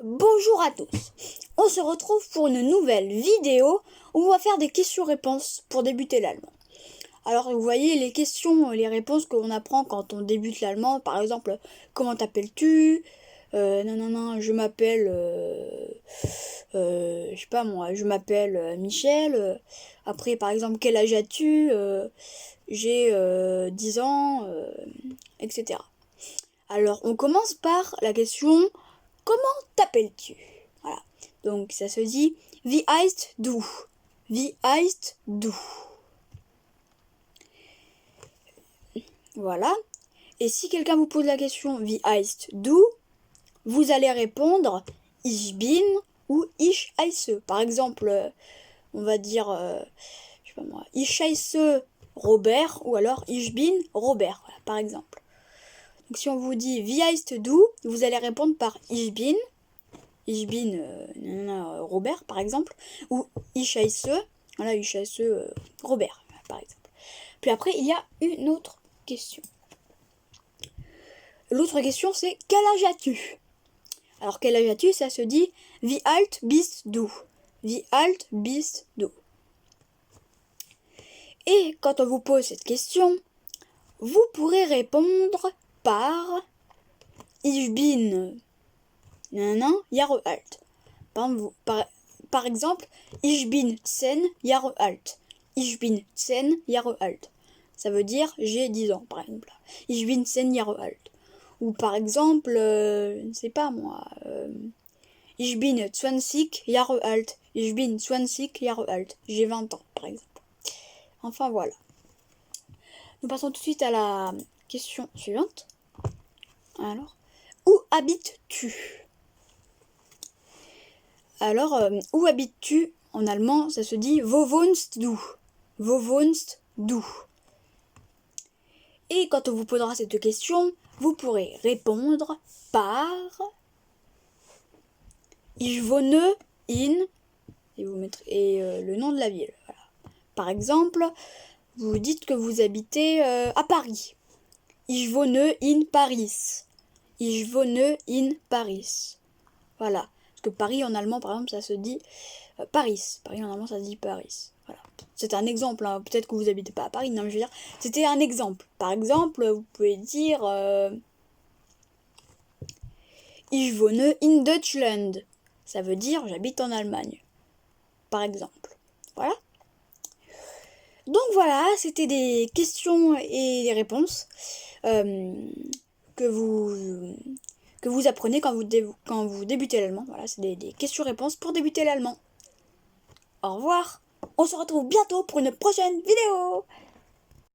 Bonjour à tous, on se retrouve pour une nouvelle vidéo où on va faire des questions-réponses pour débuter l'allemand. Alors vous voyez les questions, les réponses qu'on apprend quand on débute l'allemand, par exemple, comment t'appelles-tu? Non, je m'appelle, je sais pas moi, je m'appelle Michel. Après par exemple, quel âge as-tu? J'ai 10 ans, etc. Alors on commence par la question, comment t'appelles-tu? Voilà. Donc ça se dit Wie heißt du? Wie heißt du? Voilà. Et si quelqu'un vous pose la question Wie heißt du? Vous allez répondre Ich bin ou Ich heiße. Par exemple, on va dire je sais pas moi, Ich heiße Robert ou alors Ich bin Robert, voilà, par exemple. Donc si on vous dit Wie heißt du? Vous allez répondre par Ich bin Robert par exemple, ou Ich heiße, voilà, Ich heiße Robert par exemple. Puis après il y a une autre question. L'autre question c'est quel âge as-tu? Alors quel âge as-tu, ça se dit Wie alt bist du? Wie alt bist du? Et quand on vous pose cette question, vous pourrez répondre par Ich bin Jahre alt. Par exemple, Ich bin 10 Jahre alt. Ich bin 10 Jahre alt. Ça veut dire j'ai 10 ans, par exemple. Ich bin 10 Jahre alt. Ou par exemple, je ne sais pas moi, Ich bin 20 Jahre alt. Ich bin 20 Jahre alt. J'ai 20 ans, par exemple. Enfin voilà. Nous passons tout de suite à la question suivante. Alors, où habites-tu? Alors, où habites-tu? En allemand, ça se dit Wo wohnst du? Wo wohnst du? Et quand on vous posera cette question, vous pourrez répondre par Ich wohne in et vous mettrez le nom de la ville. Voilà. Par exemple, vous dites que vous habitez à Paris. Ich wohne in Paris. Ich wohne in Paris. Voilà. Parce que Paris en allemand, par exemple, ça se dit Paris. Paris en allemand, ça se dit Paris. Voilà. C'est un exemple. Hein. Peut-être que vous n'habitez pas à Paris. Non, mais je veux dire, c'était un exemple. Par exemple, vous pouvez dire Ich wohne in Deutschland. Ça veut dire j'habite en Allemagne. Par exemple. Voilà. Donc voilà, c'était des questions et des réponses que vous apprenez quand vous débutez l'allemand. Voilà, c'est des questions-réponses pour débuter l'allemand. Au revoir. On se retrouve bientôt pour une prochaine vidéo.